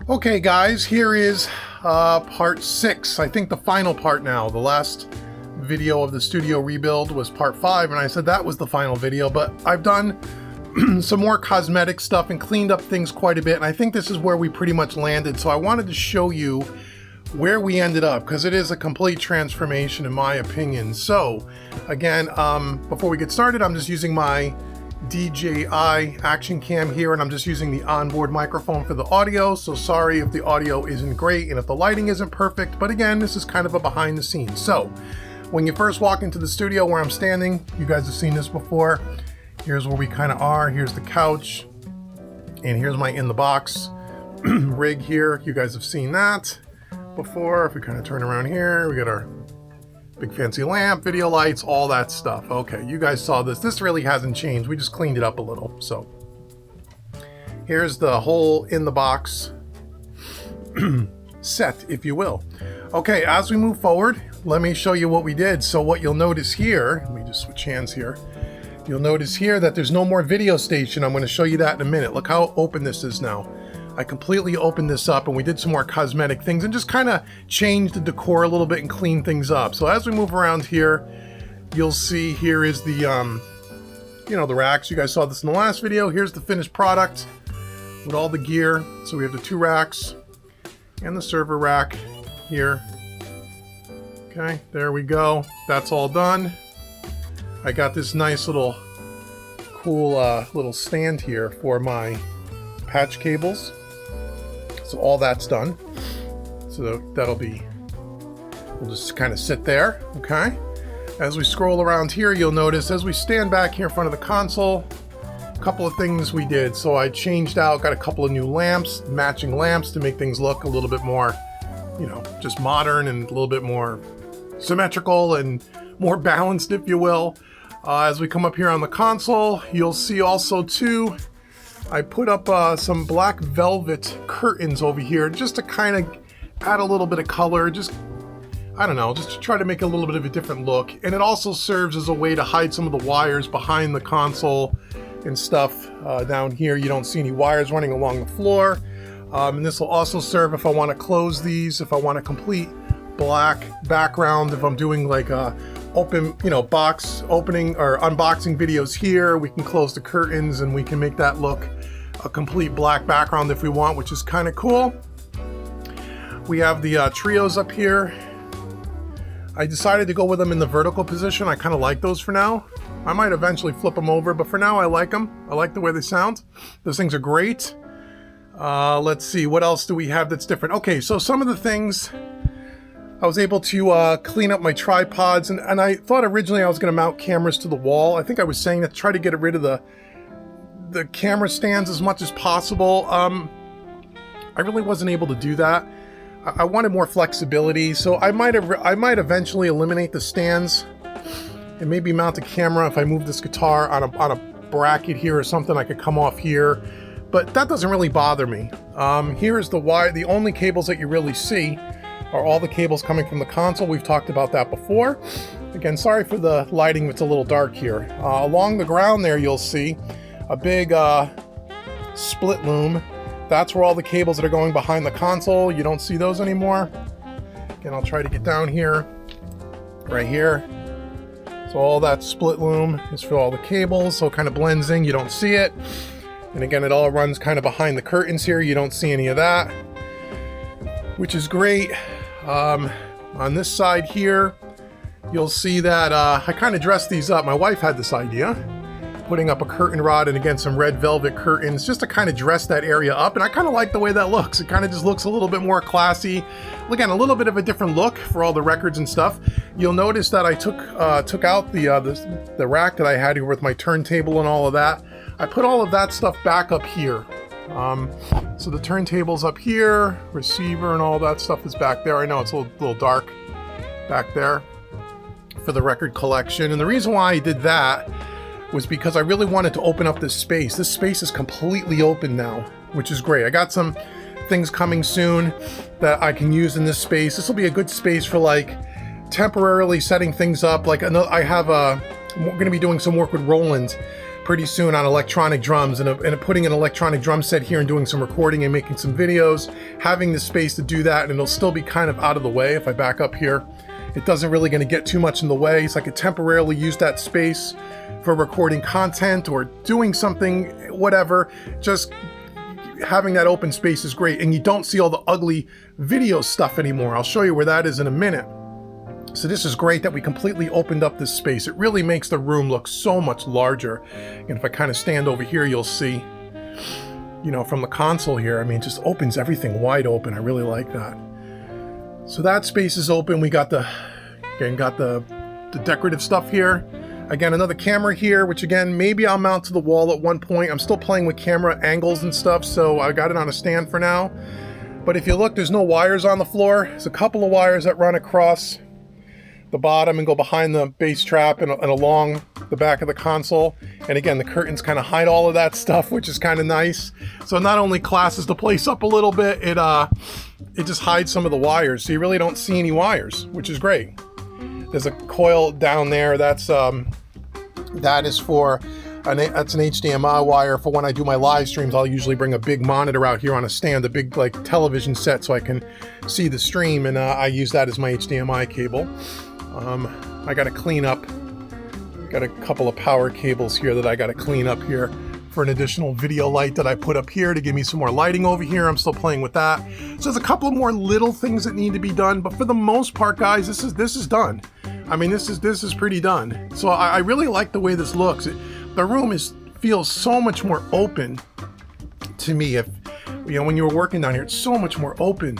Okay guys, here is part 6. I think the final part now. The last video of the studio rebuild was part 5, and I said that was the final video, but I've done some more cosmetic stuff and cleaned up things quite a bit, and I think this is where we pretty much landed. So I wanted to show you where we ended up, because it is a complete transformation in my opinion. So again, before we get started, I'm just using my DJI action cam here, and I'm just using the onboard microphone for the audio, so sorry if the audio isn't great and if the lighting isn't perfect, but again, this is kind of a behind the scenes. So when you first walk into the studio where I'm standing, you guys have seen this before. Here's where we kind of are. Here's the couch, and here's my in the box rig here. You guys have seen that before. If we kind of turn around here, we got our big fancy lamp, video lights, all that stuff. Okay, you guys saw this. This really hasn't changed. We just cleaned it up a little. So here's the whole in the box set, if you will. Okay, as we move forward, let me show you what we did. So what you'll notice here, let me just switch hands here. You'll notice here that there's no more video station. I'm going to show you that in a minute. Look how open this is now. I completely opened this up, and we did some more cosmetic things and just kind of changed the decor a little bit and cleaned things up. So as we move around here, you'll see here is the, the racks. You guys saw this in the last video. Here's the finished product with all the gear. So we have the 2 racks and the server rack here. Okay, there we go. That's all done. I got this nice little cool little stand here for my patch cables. So all that's done. So that'll be, we'll just kind of sit there, okay? As we scroll around here, you'll notice as we stand back here in front of the console, a couple of things we did. So I changed out, got a couple of new lamps, matching lamps to make things look a little bit more, just modern and a little bit more symmetrical and more balanced, if you will. As we come up here on the console, you'll see also too, I put up some black velvet curtains over here just to kind of add a little bit of color, just to try to make a little bit of a different look. And it also serves as a way to hide some of the wires behind the console and stuff down here. You don't see any wires running along the floor. And this will also serve if I want to close these, if I want a complete black background, if I'm doing like a open, box opening or unboxing videos here, we can close the curtains and we can make that look a complete black background if we want, which is kind of cool. We have the trios up here. I decided to go with them in the vertical position. I kind of like those for now. I might eventually flip them over, but for now I like them. I like the way they sound. Those things are great. Let's see, what else do we have that's different? Okay, so some of the things I was able to clean up my tripods, and I thought originally I was going to mount cameras to the wall. I think I was saying that to try to get rid of the camera stands as much as possible. I really wasn't able to do that. I wanted more flexibility, so I might eventually eliminate the stands and maybe mount a camera if I move this guitar on a bracket here or something. I could come off here, but that doesn't really bother me. Here is the wire. The only cables that you really see are all the cables coming from the console. We've talked about that before. Again, sorry for the lighting, it's a little dark here. Along the ground there, you'll see a big split loom. That's where all the cables that are going behind the console, you don't see those anymore. Again, I'll try to get down here, right here. So all that split loom is for all the cables, so it kind of blends in, you don't see it. And again, it all runs kind of behind the curtains here, you don't see any of that, which is great. On this side here, you'll see that I kind of dressed these up. My wife had this idea, putting up a curtain rod and again some red velvet curtains just to kind of dress that area up, and I kind of like the way that looks. It kind of just looks a little bit more classy. Again, a little bit of a different look for all the records and stuff. You'll notice that I took out the rack that I had here with my turntable and all of that. I put all of that stuff back up here. So the turntable's up here, receiver and all that stuff is back there. I know it's a little dark back there for the record collection. And the reason why I did that was because I really wanted to open up this space. This space is completely open now, which is great. I got some things coming soon that I can use in this space. This will be a good space for like temporarily setting things up. Like I'm going to be doing some work with Roland pretty soon on electronic drums and putting an electronic drum set here and doing some recording and making some videos, having the space to do that, and it'll still be kind of out of the way. If I back up here, it doesn't really going to get too much in the way, so I could temporarily use that space for recording content or doing something, whatever. Just having that open space is great, and you don't see all the ugly video stuff anymore. I'll show you where that is in a minute. So this is great that we completely opened up this space. It really makes the room look so much larger. And if I kind of stand over here, you'll see, you know, from the console here, I mean, it just opens everything wide open. I really like that. So that space is open. We got the decorative stuff here. Again, another camera here, which again, maybe I'll mount to the wall at one point. I'm still playing with camera angles and stuff, so I got it on a stand for now. But if you look, there's no wires on the floor. There's a couple of wires that run across the bottom and go behind the bass trap and along the back of the console. And again, the curtains kind of hide all of that stuff, which is kind of nice. So not only classes the place up a little bit, it just hides some of the wires, so you really don't see any wires, which is great. There's a coil down there that is for that's an HDMI wire for when I do my live streams. I'll usually bring a big monitor out here on a stand, a big like television set, so I can see the stream, and I use that as my HDMI cable. I got to clean up. Got a couple of power cables here that I got to clean up here for an additional video light that I put up here to give me some more lighting over here. I'm still playing with that. So there's a couple of more little things that need to be done, but for the most part, guys, this is done. I mean, this is pretty done. So I really like the way this looks. The room feels so much more open to me. If you know, when you were working down here, it's so much more open,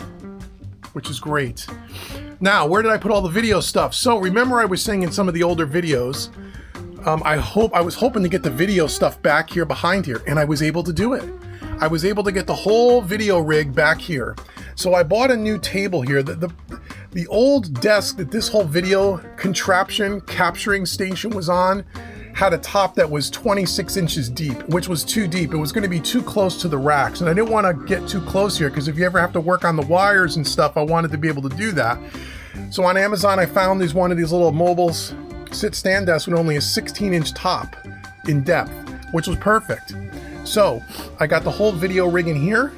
which is great. Now, where did I put all the video stuff? So remember, I was saying in some of the older videos, I was hoping to get the video stuff back here behind here, and I was able to do it. I was able to get the whole video rig back here. So I bought a new table here. The old desk that this whole video contraption capturing station was on had a top that was 26 inches deep, which was too deep. It was going to be too close to the racks, and I didn't want to get too close here because if you ever have to work on the wires and stuff, I wanted to be able to do that. So on Amazon, I found one of these little mobiles sit stand desk with only a 16-inch top in depth, which was perfect. So I got the whole video rig in here.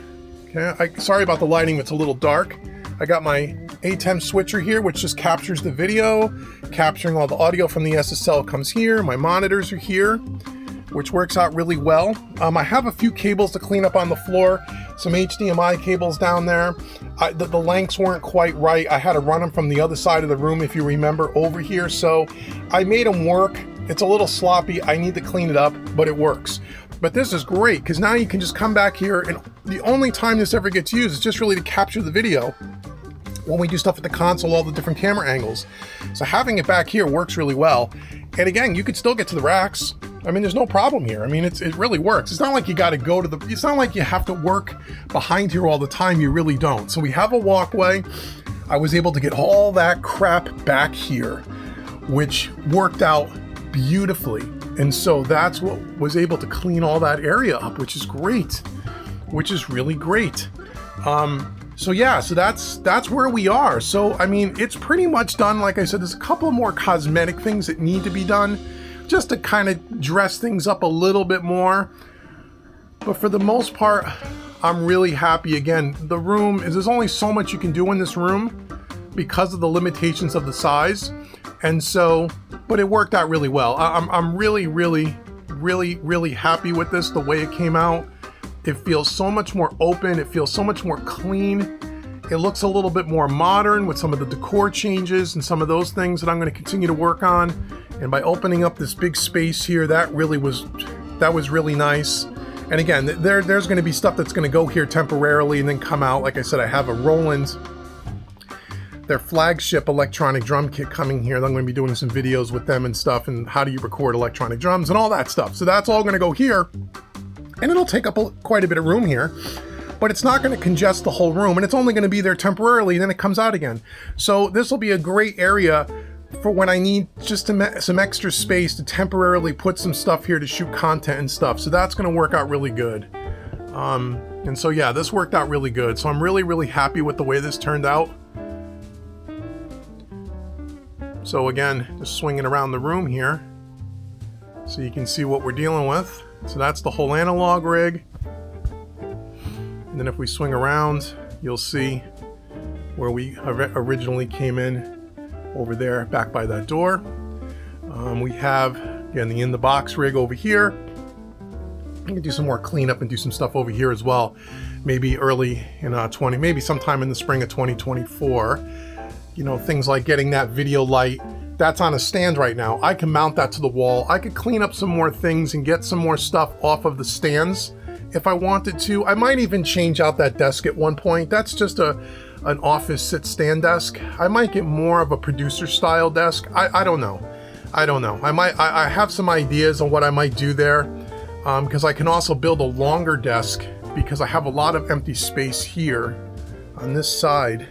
Okay, sorry about the lighting, it's a little dark. I got my ATEM switcher here, which just captures the video, capturing all the audio from the SSL comes here. My monitors are here, which works out really well. I have a few cables to clean up on the floor, some HDMI cables down there. The lengths weren't quite right. I had to run them from the other side of the room, if you remember, over here. So I made them work. It's a little sloppy. I need to clean it up, but it works. But this is great because now you can just come back here, and the only time this ever gets used is just really to capture the video when we do stuff at the console, all the different camera angles. So having it back here works really well. And again, you could still get to the racks. I mean, there's no problem here. I mean, it really works. It's not like you got to go to it's not like you have to work behind here all the time. You really don't. So we have a walkway. I was able to get all that crap back here, which worked out beautifully. And so that's what was able to clean all that area up, which is great, which is really great. So yeah, so that's where we are. So, I mean, it's pretty much done. Like I said, there's a couple more cosmetic things that need to be done just to kind of dress things up a little bit more. But for the most part, I'm really happy. Again, the room there's only so much you can do in this room because of the limitations of the size. And so, but it worked out really well. I'm really, really, really, really happy with this, the way it came out. It feels so much more open. It feels so much more clean. It looks a little bit more modern with some of the decor changes and some of those things that I'm going to continue to work on. And by opening up this big space here, that was really nice. And again, there's going to be stuff that's going to go here temporarily and then come out. Like I said, I have a Roland, their flagship electronic drum kit coming here. I'm going to be doing some videos with them and stuff, and how do you record electronic drums and all that stuff. So that's all going to go here. And it'll take up quite a bit of room here, but it's not going to congest the whole room, and it's only going to be there temporarily, and then it comes out again. So this will be a great area for when I need just some extra space to temporarily put some stuff here to shoot content and stuff. So that's going to work out really good. And so yeah, this worked out really good. So I'm really, really happy with the way this turned out. So again, just swinging around the room here. so you can see what we're dealing with. So that's the whole analog rig. And then if we swing around, you'll see where we originally came in over there, back by that door. We have, again, the in-the-box rig over here. I can do some more cleanup and do some stuff over here as well. Maybe early in maybe sometime in the spring of 2024. You know, things like getting that video light. That's on a stand right now. I can mount that to the wall. I could clean up some more things and get some more stuff off of the stands if I wanted to. I might even change out that desk at one point. That's just an office sit-stand desk. I might get more of a producer style desk. I don't know. I have some ideas on what I might do there, because I can also build a longer desk, because I have a lot of empty space here on this side,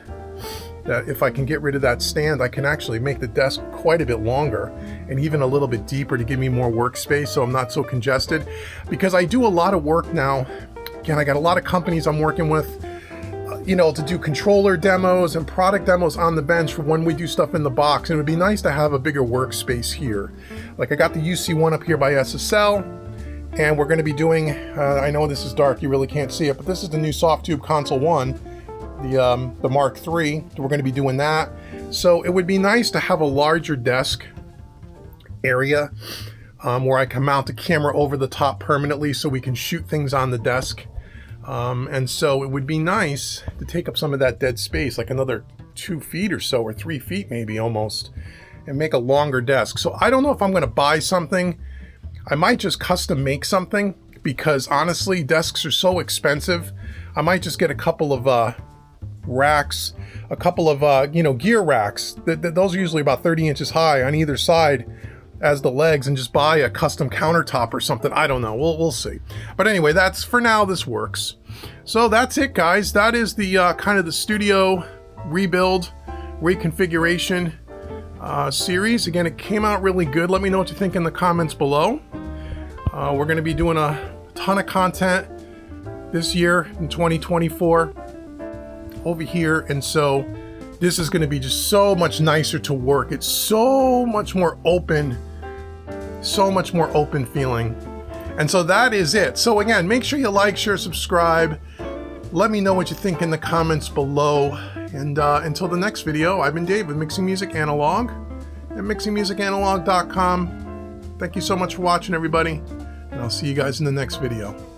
that if I can get rid of that stand, I can actually make the desk quite a bit longer and even a little bit deeper to give me more workspace so I'm not so congested. Because I do a lot of work now. Again, I got a lot of companies I'm working with, you know, to do controller demos and product demos on the bench for when we do stuff in the box. And it would be nice to have a bigger workspace here. Like I got the UC1 up here by SSL, and we're going to be doing, I know this is dark, you really can't see it, but this is the new Softube Console 1, the Mark III. We're going to be doing that. So it would be nice to have a larger desk area where I can mount a camera over the top permanently so we can shoot things on the desk. And so it would be nice to take up some of that dead space, like another 2 feet or so, or 3 feet maybe almost, and make a longer desk. So I don't know if I'm going to buy something. I might just custom make something, because honestly, desks are so expensive. I might just get a couple of racks, a couple of, you know, gear racks. Those are usually about 30 inches high on either side as the legs, and just buy a custom countertop or something. I don't know. We'll see. But anyway, that's for now. This works. So that's it, guys. That is the kind of the studio rebuild, reconfiguration series. Again, it came out really good. Let me know what you think in the comments below. We're going to be doing a ton of content this year in 2024 over here, and so this is going to be just so much nicer to work. It's so much more open feeling. And so that is it. So again, make sure you like, share, subscribe. Let me know what you think in the comments below. And until the next video, I've been Dave with Mixing Music Analog at mixingmusicanalog.com. Thank you so much for watching, everybody. And I'll see you guys in the next video.